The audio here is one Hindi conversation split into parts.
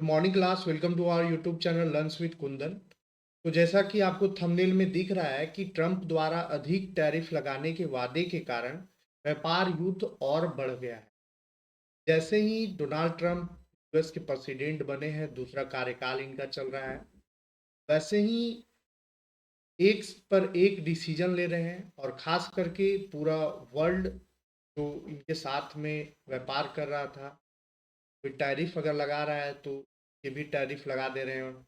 Morning class, welcome to our YouTube channel learns with Kundan. तो जैसा कि आपको थंबनेल में दिख रहा है कि ट्रंप द्वारा अधिक टैरिफ लगाने के वादे के कारण व्यापार युद्ध और बढ़ गया है। जैसे ही डोनाल्ड ट्रंप यूएस के प्रेसिडेंट बने हैं, दूसरा कार्यकाल इनका चल रहा है, वैसे ही एक पर एक डिसीजन ले रहे हैं और खास करके पूरा वर्ल्ड जो इनके साथ में व्यापार कर रहा था, कोई टैरिफ अगर लगा रहा है तो ये भी टैरिफ लगा दे रहे हैं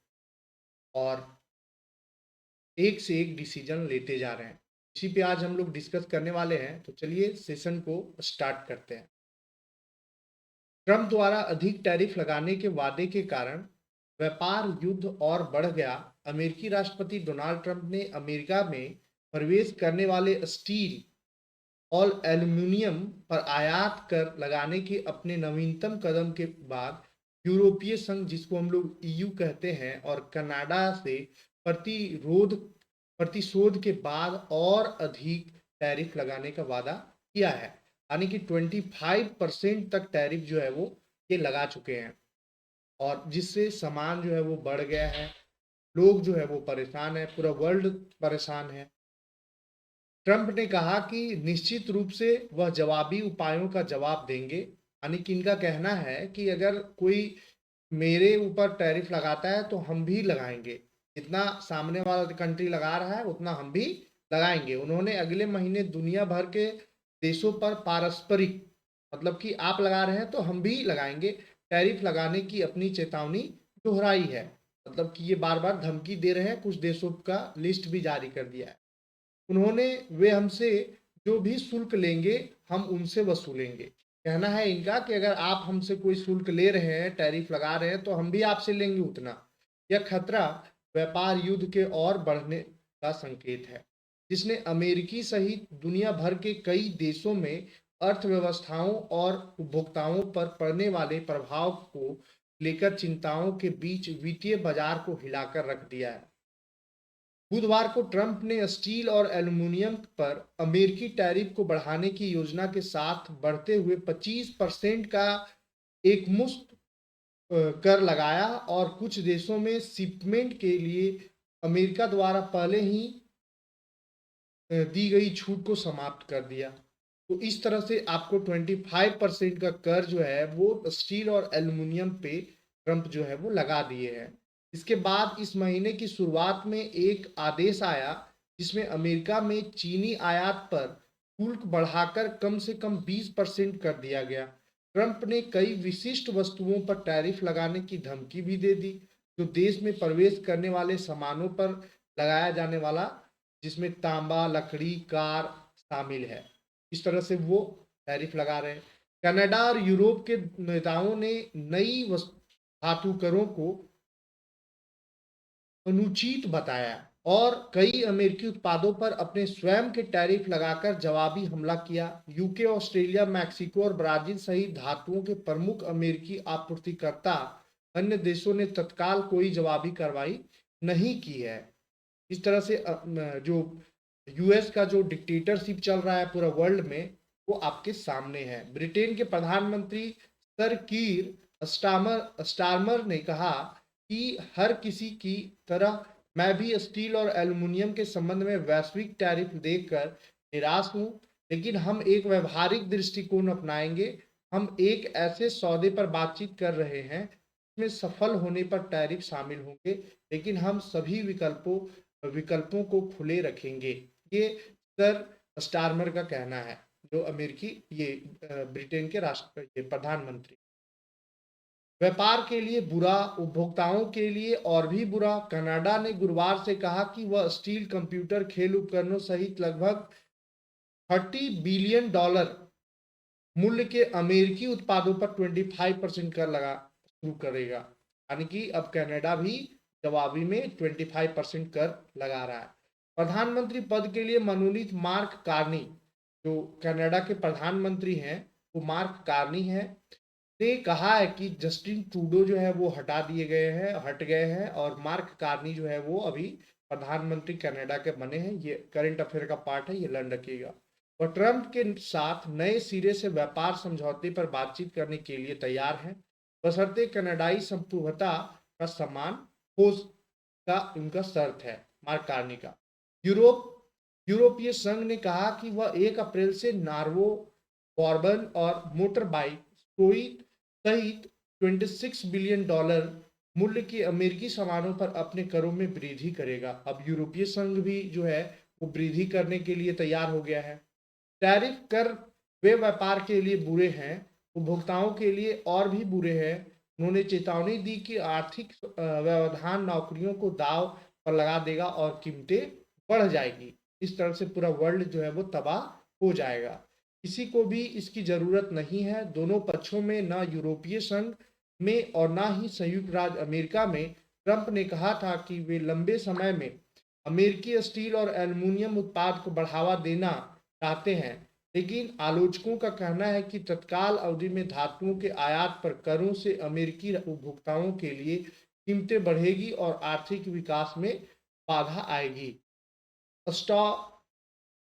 और एक से एक डिसीजन लेते जा रहे हैं। इसी पे आज हम लोग डिस्कस करने वाले हैं, तो चलिए सेशन को स्टार्ट करते हैं। ट्रंप द्वारा अधिक टैरिफ लगाने के वादे के कारण व्यापार युद्ध और बढ़ गया। अमेरिकी राष्ट्रपति डोनाल्ड ट्रंप ने अमेरिका में प्रवेश करने वाले स्टील और एल्यूमिनियम पर आयात कर लगाने के अपने नवीनतम कदम के बाद यूरोपीय संघ, जिसको हम लोग ईयू कहते हैं, और कनाडा से प्रतिरोध प्रतिशोध के बाद और अधिक टैरिफ लगाने का वादा किया है। यानी कि 25% तक टैरिफ जो है वो ये लगा चुके हैं और जिससे सामान जो है वो बढ़ गया है। लोग जो है वो परेशान है, पूरा वर्ल्ड परेशान है। ट्रंप ने कहा कि निश्चित रूप से वह जवाबी उपायों का जवाब देंगे। यानी कि इनका कहना है कि अगर कोई मेरे ऊपर टैरिफ लगाता है तो हम भी लगाएंगे, जितना सामने वाला कंट्री लगा रहा है उतना हम भी लगाएंगे। उन्होंने अगले महीने दुनिया भर के देशों पर पारस्परिक, मतलब कि आप लगा रहे हैं तो हम भी लगाएंगे, टैरिफ लगाने की अपनी चेतावनी दोहराई है। मतलब कि ये बार बार धमकी दे रहे हैं, कुछ देशों का लिस्ट भी जारी कर दिया है। उन्होंने वे हमसे जो भी शुल्क लेंगे हम उनसे वसूलेंगे। कहना है इनका कि अगर आप हमसे कोई शुल्क ले रहे हैं, टैरिफ लगा रहे हैं, तो हम भी आपसे लेंगे उतना। यह खतरा व्यापार युद्ध के और बढ़ने का संकेत है, जिसने अमेरिकी सहित दुनिया भर के कई देशों में अर्थव्यवस्थाओं और उपभोक्ताओं पर पड़ने वाले प्रभाव को लेकर चिंताओं के बीच वित्तीय बाजार को हिलाकर रख दिया है। बुधवार को ट्रंप ने स्टील और एल्यूमीनियम पर अमेरिकी टैरिफ को बढ़ाने की योजना के साथ बढ़ते हुए 25% का एकमुश्त कर लगाया और कुछ देशों में शिपमेंट के लिए अमेरिका द्वारा पहले ही दी गई छूट को समाप्त कर दिया। तो इस तरह से आपको 25% का कर जो है वो स्टील और एल्यूमिनियम पे ट्रंप जो है वो लगा दिए हैं। इसके बाद इस महीने की शुरुआत में एक आदेश आया जिसमें अमेरिका में चीनी आयात पर शुल्क बढ़ाकर कम से कम 20% कर दिया गया। ट्रंप ने कई विशिष्ट वस्तुओं पर टैरिफ लगाने की धमकी भी दे दी, जो देश में प्रवेश करने वाले सामानों पर लगाया जाने वाला, जिसमें तांबा, लकड़ी, कार शामिल है। इस तरह से वो टैरिफ लगा रहे हैं। कनाडा और यूरोप के नेताओं ने नई धातु करों को अनुचित बताया और कई अमेरिकी उत्पादों पर अपने स्वयं के टैरिफ लगाकर जवाबी हमला किया। यूके, ऑस्ट्रेलिया, मैक्सिको और ब्राजील सहित धातुओं के प्रमुख अमेरिकी आपूर्तिकर्ता अन्य देशों ने तत्काल कोई जवाबी कार्रवाई नहीं की है। इस तरह से जो यूएस का जो डिक्टेटरशिप चल रहा है पूरा वर्ल्ड में, वो आपके सामने है। ब्रिटेन के प्रधानमंत्री सर कीर स्टारमर ने कहा कि हर किसी की तरह मैं भी स्टील और एल्यूमिनियम के संबंध में वैश्विक टैरिफ देखकर निराश हूं, लेकिन हम एक व्यवहारिक दृष्टिकोण अपनाएंगे। हम एक ऐसे सौदे पर बातचीत कर रहे हैं जिसमें सफल होने पर टैरिफ शामिल होंगे, लेकिन हम सभी विकल्पों को खुले रखेंगे। ये सर स्टारमर का कहना है, जो अमेरिकी ये ब्रिटेन के राष्ट्र प्रधानमंत्री। व्यापार के लिए बुरा, उपभोक्ताओं के लिए और भी बुरा। कनाडा ने गुरुवार से कहा कि वह स्टील, कंप्यूटर, खेल उपकरणों सहित लगभग $30 बिलियन मूल्य के अमेरिकी उत्पादों पर 25% कर लगा शुरू करेगा। यानी कि अब कनाडा भी जवाबी में 25% कर लगा रहा है। प्रधानमंत्री पद के लिए मनोनीत मार्क कार्नी, जो कनाडा के प्रधानमंत्री हैं, वो मार्क कार्नी है, ने कहा है कि जस्टिन ट्रूडो जो है वो हट गए हैं और मार्क कार्नी जो है वो अभी प्रधानमंत्री कनाडा के बने हैं। ये करंट अफेयर का पार्ट है, ये लर्न रखिएगा। और ट्रंप के साथ नए सिरे से व्यापार समझौते पर बातचीत करने के लिए तैयार हैं। बशर्ते कनाडाई संप्रभुता का सम्मान हो का उनका शर्त है। मार्क कार्नी का यूरोपीय संघ ने कहा कि वह 1 अप्रैल से नार्वो, बॉर्बन और मोटर बाइक सहित $26 बिलियन मूल्य के अमेरिकी सामानों पर अपने करों में वृद्धि करेगा। अब यूरोपीय संघ भी जो है वो वृद्धि करने के लिए तैयार हो गया है। टैरिफ कर वे व्यापार के लिए बुरे हैं, उपभोक्ताओं के लिए और भी बुरे हैं। उन्होंने चेतावनी दी कि आर्थिक व्यवधान नौकरियों को दांव पर लगा देगा और कीमतें बढ़ जाएगी। इस तरह से पूरा वर्ल्ड जो है वो तबाह हो जाएगा। किसी को भी इसकी जरूरत नहीं है। दोनों पक्षों में, ना यूरोपीय संघ में और ना ही संयुक्त राज्य अमेरिका में, ट्रंप ने कहा था कि वे लंबे समय में अमेरिकी स्टील और एल्युमिनियम उत्पाद को बढ़ावा देना चाहते हैं, लेकिन आलोचकों का कहना है कि तत्काल अवधि में धातुओं के आयात पर करों से अमेरिकी उपभोक्ताओं के लिए कीमतें बढ़ेगी और आर्थिक विकास में बाधा आएगी।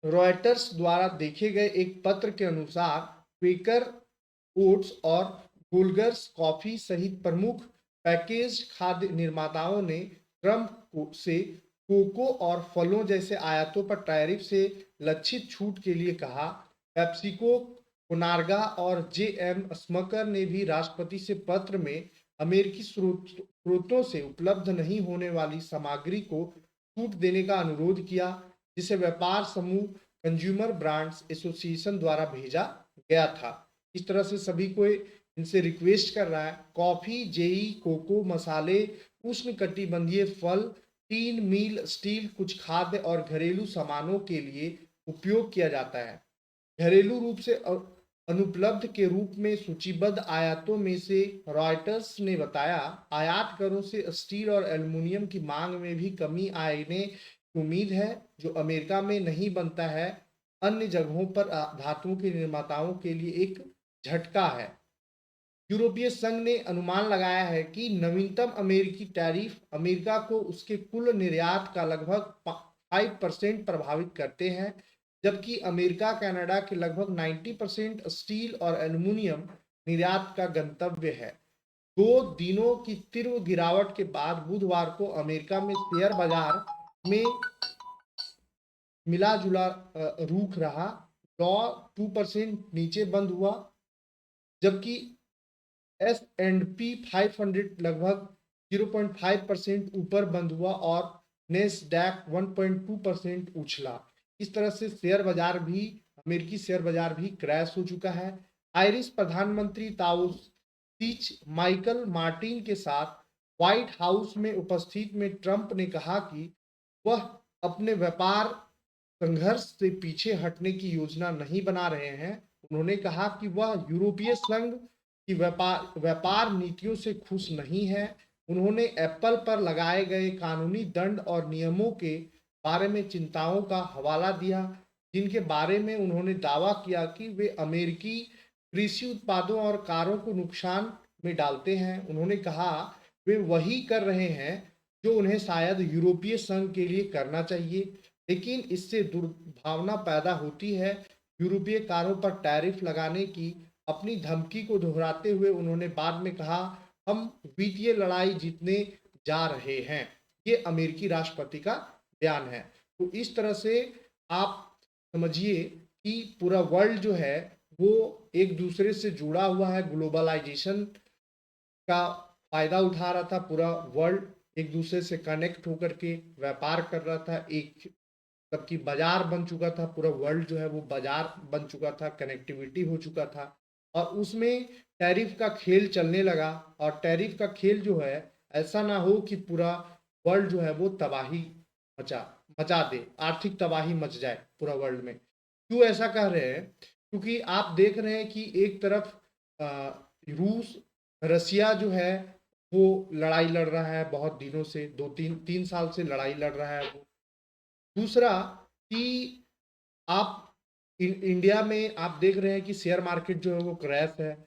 रॉयटर्स द्वारा देखे गए एक पत्र के अनुसार क्वेकर ओट्स और गोल्गर्स कॉफी सहित प्रमुख पैकेज्ड खाद्य निर्माताओं ने ट्रंप से कोको और फलों जैसे आयातों पर टैरिफ से लक्षित छूट के लिए कहा। पेप्सिको, कोनार्गा और जेएम स्मकर ने भी राष्ट्रपति से पत्र में अमेरिकी स्रोतों से उपलब्ध नहीं होने वाली सामग्री को छूट देने का अनुरोध किया, जिसे व्यापार समूह कंज्यूमर ब्रांड्स एसोसिएशन द्वारा भेजा गया था। इस तरह से सभी को इनसे रिक्वेस्ट कर रहा है। कॉफी, जेई, कोको, मसाले, उष्णकटिबंधीय फल, टीन, मील, स्टील कुछ खाद्य और घरेलू सामानों के लिए उपयोग किया जाता है। घरेलू रूप से अनुपलब्ध के रूप में सूचीबद्ध आयातों में से रॉयटर्स ने बताया, आयात करों से स्टील और एल्युमिनियम की मांग में भी कमी आने की उम्मीद है, जो अमेरिका में नहीं बनता है। अन्य जगहों पर धातुओं के निर्माताओं के लिए एक झटका है। यूरोपीय संघ ने अनुमान लगाया है कि नवीनतम अमेरिकी टैरिफ अमेरिका को उसके कुल निर्यात का लगभग 5% प्रभावित करते हैं, जबकि अमेरिका कनाडा के लगभग 90% स्टील और एल्युमिनियम निर्यात का गंतव्य है। 2 दिनों की तीव्र गिरावट के बाद बुधवार को अमेरिका में शेयर बाजार में मिला जुला रुख रहा। डॉ 2% नीचे बंद हुआ, जबकि S&P 500 लगभग 0.5% ऊपर बंद हुआ और नेस्डैक 1.2% उछला। इस तरह से शेयर बाजार भी, अमेरिकी शेयर बाजार भी क्रैश हो चुका है। आयरिश प्रधानमंत्री ताओसीच माइकल मार्टिन के साथ व्हाइट हाउस में उपस्थित में ट्रंप ने कहा कि वह अपने व्यापार संघर्ष से पीछे हटने की योजना नहीं बना रहे हैं। उन्होंने कहा कि वह यूरोपीय संघ की व्यापार नीतियों से खुश नहीं है। उन्होंने एप्पल पर लगाए गए कानूनी दंड और नियमों के बारे में चिंताओं का हवाला दिया, जिनके बारे में उन्होंने दावा किया कि वे अमेरिकी कृषि उत्पादों और कारों को नुकसान में डालते हैं। उन्होंने कहा वे वही कर रहे हैं जो उन्हें शायद यूरोपीय संघ के लिए करना चाहिए, लेकिन इससे दुर्भावना पैदा होती है। यूरोपीय कारों पर टैरिफ लगाने की अपनी धमकी को दोहराते हुए उन्होंने बाद में कहा, हम वित्तीय लड़ाई जीतने जा रहे हैं। ये अमेरिकी राष्ट्रपति का बयान है। तो इस तरह से आप समझिए कि पूरा वर्ल्ड जो है वो एक दूसरे से जुड़ा हुआ है। ग्लोबलाइजेशन का फायदा उठा रहा था। पूरा वर्ल्ड एक दूसरे से कनेक्ट होकर के व्यापार कर रहा था। एक सबकी बाजार बन चुका था। पूरा वर्ल्ड जो है वो बाजार बन चुका था, कनेक्टिविटी हो चुका था, और उसमें टैरिफ का खेल चलने लगा। और टैरिफ का खेल जो है, ऐसा ना हो कि पूरा वर्ल्ड जो है वो तबाही मचा दे, आर्थिक तबाही मच जाए पूरा वर्ल्ड में। क्यों ऐसा कह रहे हैं? क्योंकि आप देख रहे हैं कि एक तरफ रूस, रसिया जो है वो लड़ाई लड़ रहा है बहुत दिनों से, 2-3 साल से लड़ाई लड़ रहा है वो। दूसरा कि आप इंडिया में आप देख रहे हैं कि शेयर मार्केट जो है वो क्रैश है,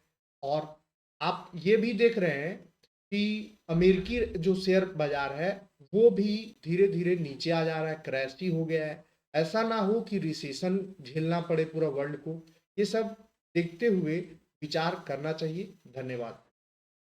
और आप ये भी देख रहे हैं कि अमेरिकी जो शेयर बाजार है वो भी धीरे धीरे नीचे आ जा रहा है, क्रैश ही हो गया है। ऐसा ना हो कि रिसेशन झेलना पड़े पूरा वर्ल्ड को। ये सब देखते हुए विचार करना चाहिए। धन्यवाद।